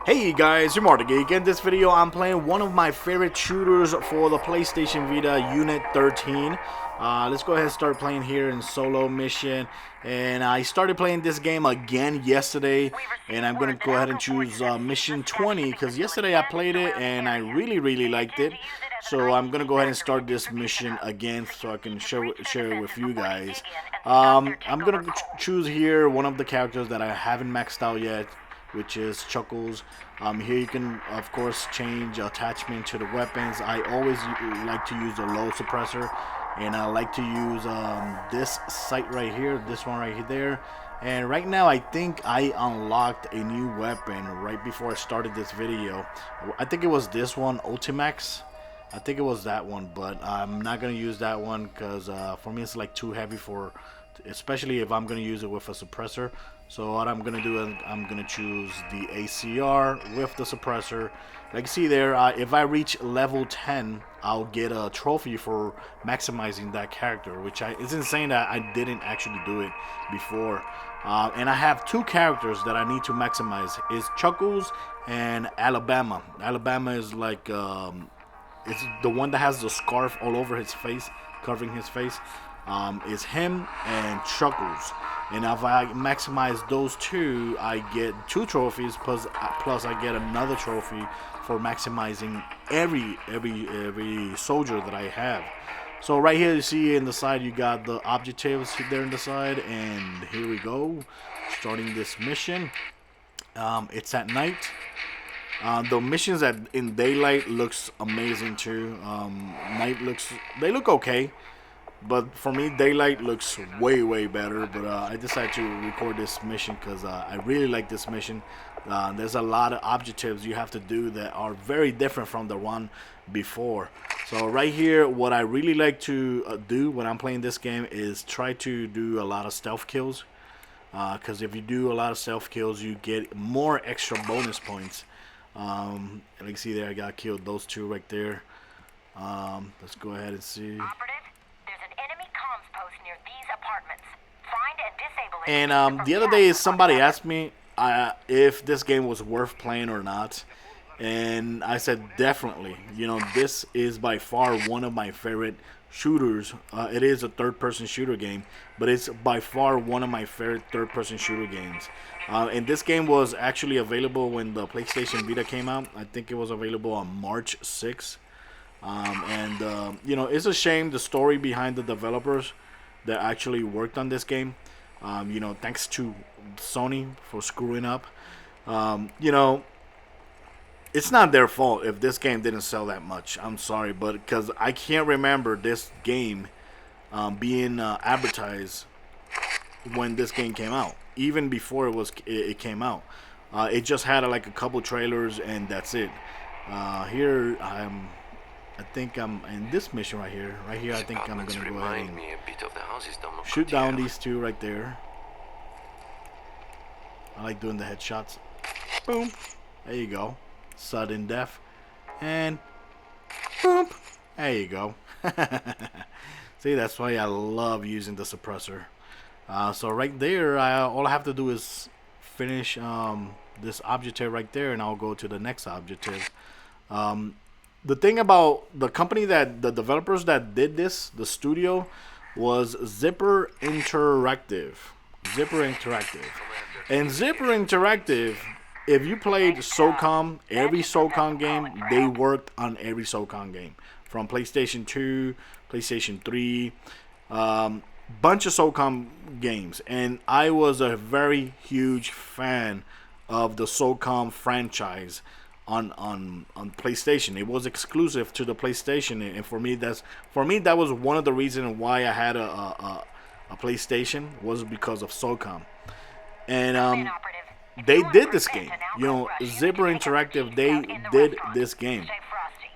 Hey guys, you're Marta Geek. In this video, I'm playing one of my favorite shooters for the PlayStation Vita, Unit 13. Let's go ahead and start playing here in solo mission. And I started playing this game again yesterday, and I'm going to go ahead and choose mission 20 because yesterday I played it and I really liked it. So I'm going to go ahead and start this mission again so I can share it with you guys. I'm going to choose here one of the characters that I haven't maxed out yet, which is Chuckles. Here you can of course change attachment to the weapons. I always like to use the low suppressor, and I like to use this sight right here, this one right there. And right now I think I unlocked a new weapon right before I started this video. I think it was this one, Ultimax. I think it was that one, but I'm not gonna use that one because for me it's like too heavy for, especially if I'm gonna use it with a suppressor. So what I'm gonna do is I'm gonna choose the ACR with the suppressor. Like you see there, if I reach level 10, I'll get a trophy for maximizing that character, which it's insane that I didn't actually do it before. And I have two characters that I need to maximize. Is Chuckles and Alabama. Alabama is like it's the one that has the scarf all over his face, covering his face. Is him and Chuckles. And if I maximize those two, I get 2 trophies plus I get another trophy for maximizing every soldier that I have. So right here you see in the side you got the objectives there in the side, and here we go, starting this mission. It's at night. The missions in daylight looks amazing too. They look okay. But for me, daylight looks way better. But I decided to record this mission because I really like this mission. There's a lot of objectives you have to do that are very different from the one before. So right here, what I really like to do when I'm playing this game is try to do a lot of stealth kills. Because if you do a lot of stealth kills, you get more extra bonus points. Like you see there, I got killed those 2 right there. Let's go ahead and see. And the other day somebody asked me if this game was worth playing or not, and I said definitely. You know, this is by far one of my favorite shooters. It is a third-person shooter game, but it's by far one of my favorite third-person shooter games. And this game was actually available when the PlayStation Vita came out. I think it was available on March 6th. You know, it's a shame the story behind the developers that actually worked on this game. You know, thanks to Sony for screwing up. You know, it's not their fault if this game didn't sell that much. I'm sorry, but because I can't remember this game being advertised when this game came out. Even before it came out, it just had like a couple trailers and that's it. Here I think I'm in this mission right here. Right here, I think I'm gonna go ahead and shoot down these 2 right there. I like doing the headshots. Boom. There you go. Sudden death. And boom. There you go. See, that's why I love using the suppressor. So right there, all I have to do is finish this objective right there, and I'll go to the next objective. The thing about the company that the developers that did this, the studio, was Zipper Interactive. And Zipper Interactive, if you played SOCOM, every SOCOM game, they worked on every SOCOM game. From PlayStation 2, PlayStation 3, bunch of SOCOM games. And I was a very huge fan of the SOCOM franchise. On PlayStation. It was exclusive to the PlayStation, and for me that was one of the reasons why I had a PlayStation, was because of SOCOM. And they did this game. You know, Zipper Interactive, they did this game.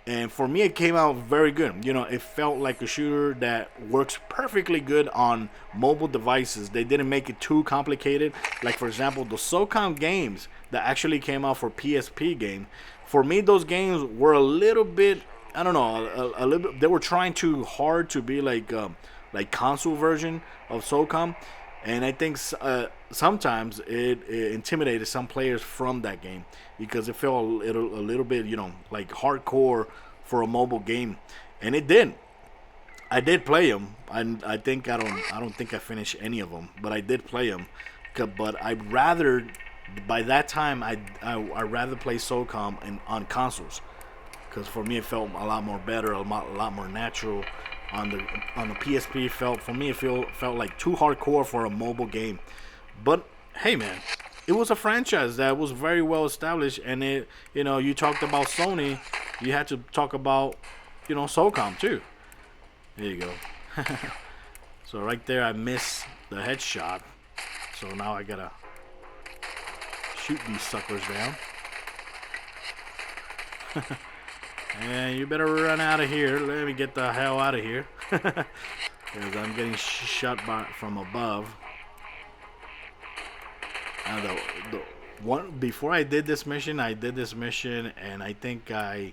And for me, it came out very good. You know, it felt like a shooter that works perfectly good on mobile devices. They didn't make it too complicated. Like, for example, the SOCOM games that actually came out for PSP game. For me, those games were a little bit, I don't know, a little bit. They were trying too hard to be like console version of SOCOM. And I think sometimes it intimidated some players from that game because it felt a little bit, like hardcore for a mobile game, and it did. I did play them. I think I don't think I finished any of them, but I did play them. But I'd rather, by that time, I rather play SOCOM on consoles, because for me it felt a lot more better, a lot more natural. On the PSP, felt like too hardcore for a mobile game. But hey, man, it was a franchise that was very well established, and you talked about Sony, you had to talk about SOCOM too. There you go. So right there, I missed the headshot. So now I gotta shoot these suckers down. And you better run out of here. Let me get the hell out of here. Because I'm getting shot from above. The one before I did this mission, and I think I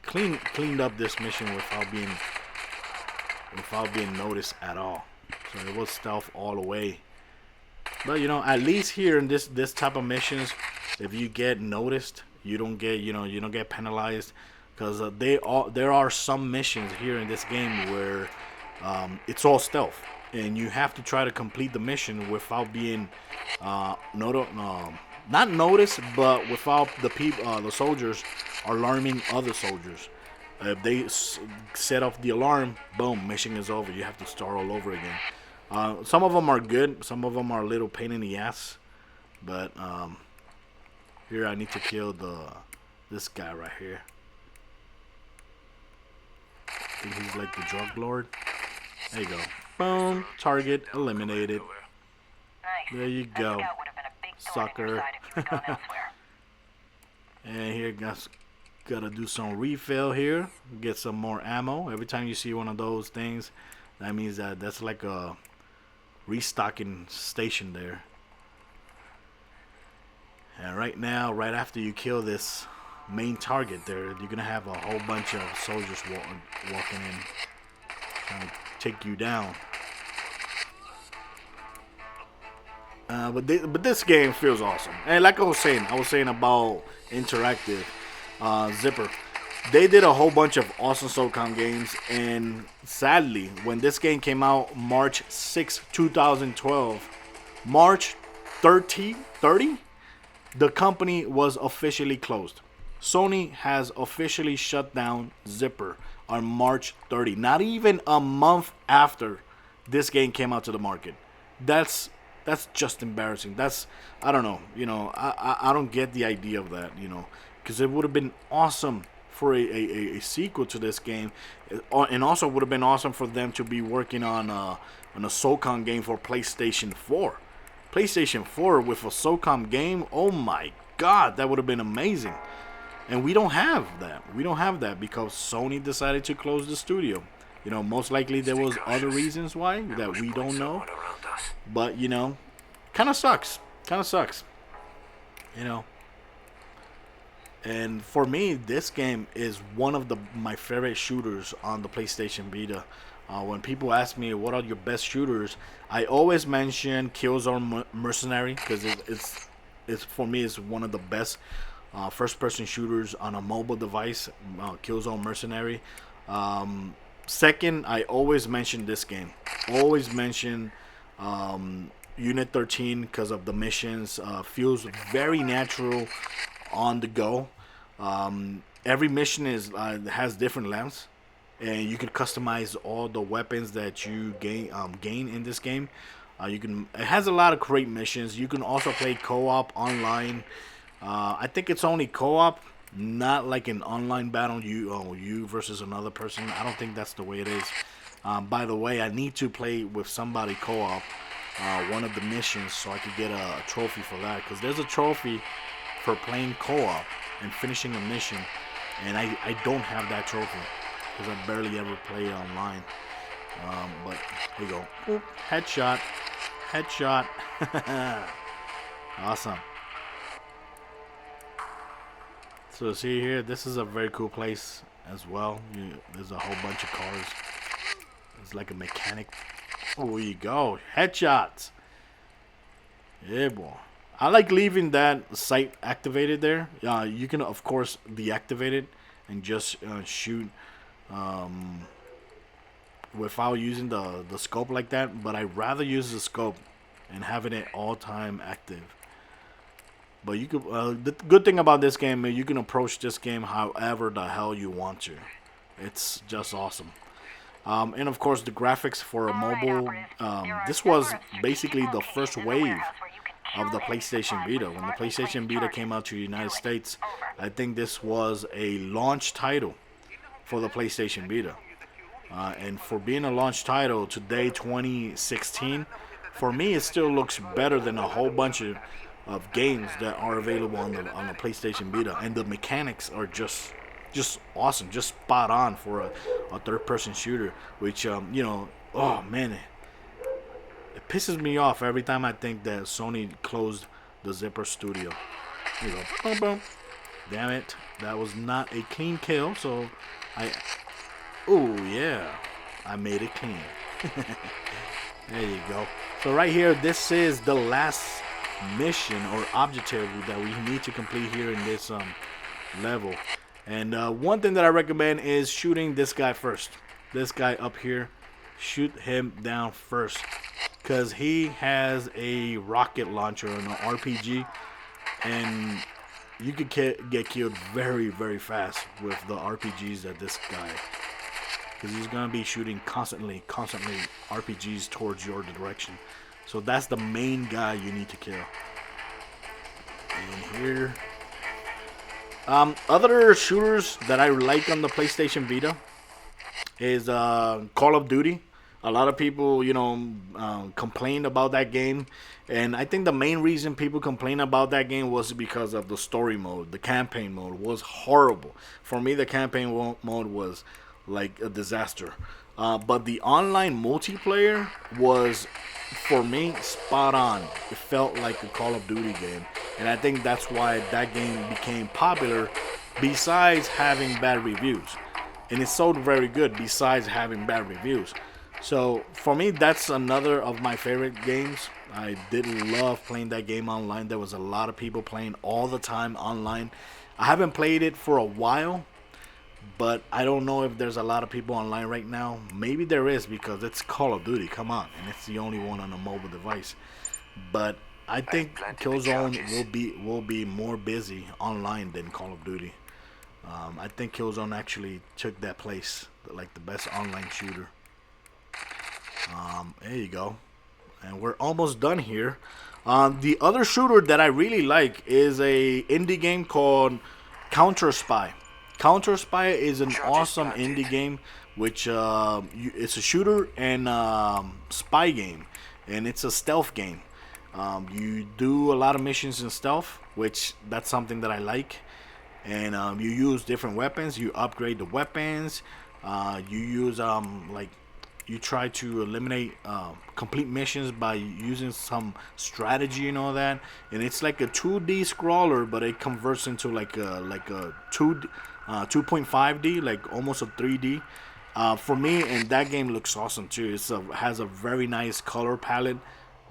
cleaned up this mission without being noticed at all. So it was stealth all the way. But at least here in this type of missions, if you get noticed, you don't get penalized, because there are some missions here in this game where it's all stealth, and you have to try to complete the mission without being not noticed, but without the soldiers alarming other soldiers. If they set off the alarm, boom, mission is over. You have to start all over again. Some of them are good. Some of them are a little pain in the ass. But here I need to kill this guy right here. I think he's like the drug lord. There you go. Boom. Target eliminated. There you go. Sucker. And here gotta do some refill here. Get some more ammo. Every time you see one of those things, that means that's like a restocking station there. And right now, right after you kill this main target there, you're gonna have a whole bunch of soldiers walking in, trying to take you down. But this game feels awesome. And like I was saying about Interactive Zipper, they did a whole bunch of awesome SOCOM games, and sadly, when this game came out March 6, 2012, March 30, the company was officially closed. Sony has officially shut down Zipper on March 30, not even a month after this game came out to the market. That's just embarrassing. I don't know. I don't get the idea of that, because it would have been awesome for a sequel to this game, and also would have been awesome for them to be working on a SOCOM game for PlayStation 4. PlayStation 4 with a SOCOM game, oh my god, that would have been amazing. And we don't have that. We don't have that because Sony decided to close the studio. Most likely there was other reasons why that we don't know. But, kind of sucks. And for me, this game is one of my favorite shooters on the PlayStation Vita. When people ask me what are your best shooters, I always mention Killzone Mercenary, because it's for me is one of the best first-person shooters on a mobile device. Killzone Mercenary. Second, I always mention this game. Always mention Unit 13 because of the missions. Feels very natural on the go. Every mission has different lengths, and you can customize all the weapons that you gain in this game. It has a lot of great missions. You can also play co-op online. I think it's only co-op, not like an online battle. You versus another person. I don't think that's the way it is. By the way, I need to play with somebody co-op one of the missions so I could get a trophy for that, because there's a trophy for playing co-op and finishing a mission, and I don't have that trophy because I barely ever play online. But here you go. Boop. Headshot. Awesome. So see here, this is a very cool place as well. There's a whole bunch of cars. It's like a mechanic. Oh, here you go. Headshots. Yeah, boy. I like leaving that sight activated there. You can of course deactivate it and just shoot um, without using the scope like that. But I'd rather use the scope and have it at all time active. But you could. The good thing about this game is you can approach this game however the hell you want to. It's just awesome. And of course, the graphics for a mobile. This was basically the first wave of the PlayStation Vita. When the PlayStation Vita came out to the United States, I think this was a launch title for the PlayStation Vita. And for being a launch title today, 2016, for me it still looks better than a whole bunch of games that are available on the PlayStation Vita. And the mechanics are just awesome, just spot on for a third-person shooter. Which oh man, it pisses me off every time I think that Sony closed the Zipper Studio. Here you go. Boom, boom. Damn it. That was not a clean kill, so oh, yeah. I made it clean. There you go. So right here, this is the last mission or objective that we need to complete here in this level. And one thing that I recommend is shooting this guy first. This guy up here. Shoot him down first, because he has a rocket launcher and an RPG, and you could get killed very, very fast with the RPGs that this guy, because he's gonna be shooting constantly RPGs towards your direction. So that's the main guy you need to kill. And here, other shooters that I like on the PlayStation Vita is Call of Duty. A lot of people, complained about that game. And I think the main reason people complain about that game was because of the story mode. The campaign mode was horrible. For me, the campaign mode was like a disaster. But the online multiplayer was, for me, spot on. It felt like a Call of Duty game. And I think that's why that game became popular, besides having bad reviews. And it sold very good besides having bad reviews. So for me, that's another of my favorite games. I did love playing that game online. There was a lot of people playing all the time online. I haven't played it for a while, but I don't know if there's a lot of people online right now. Maybe there is, because it's Call of Duty. Come on, and it's the only one on a mobile device. But I think Killzone will be more busy online than Call of Duty. I think Killzone actually took that place, like the best online shooter. There you go. And we're almost done here. The other shooter that I really like is a indie game called Counter Spy. Counter Spy is an awesome indie game, which it's a shooter and spy game, and it's a stealth game. You do a lot of missions in stealth, which that's something that I like. And you use different weapons. You upgrade the weapons. You use you try to eliminate complete missions by using some strategy and all that. And it's like a 2D scroller, but it converts into like a 2.5D, like almost a 3D. For me, and that game looks awesome too. It has a very nice color palette.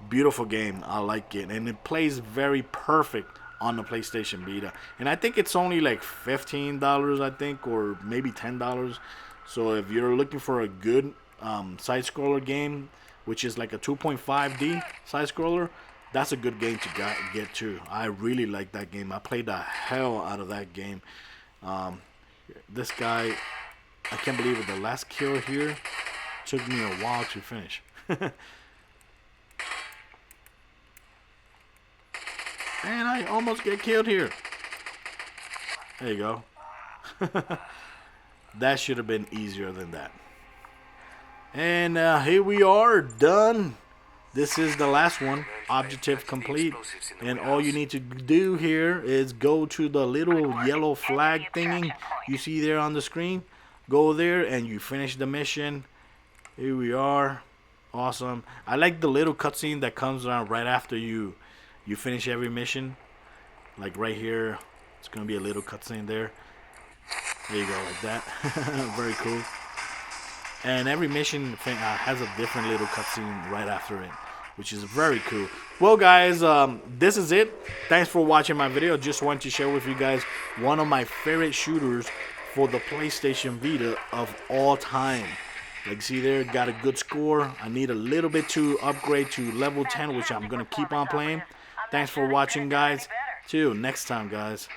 Beautiful game. I like it, and it plays very perfect on the PlayStation Vita. And I think it's only like $15, I think, or maybe $10. So if you're looking for a good side scroller game, which is like a 2.5D side scroller, that's a good game to get to. I really like that game. I played the hell out of that game. This guy, I can't believe it. The last kill here took me a while to finish. And I almost get killed here. There you go. That should have been easier than that. And here we are, done. This is the last one. Objective complete. And all you need to do here is go to the little yellow flag thingy you see there on the screen. Go there and you finish the mission. Here we are. Awesome. I like the little cutscene that comes around right after you finish every mission. Like right here, it's gonna be a little cutscene there. There you go, like that. Very cool. And every mission has a different little cutscene right after it. which is very cool. Well, guys, this is it. Thanks for watching my video. Just wanted to share with you guys one of my favorite shooters for the PlayStation Vita of all time. Like, see there, got a good score. I need a little bit to upgrade to level 10, which I'm going to keep on playing. Thanks for watching, guys. Till next time, guys.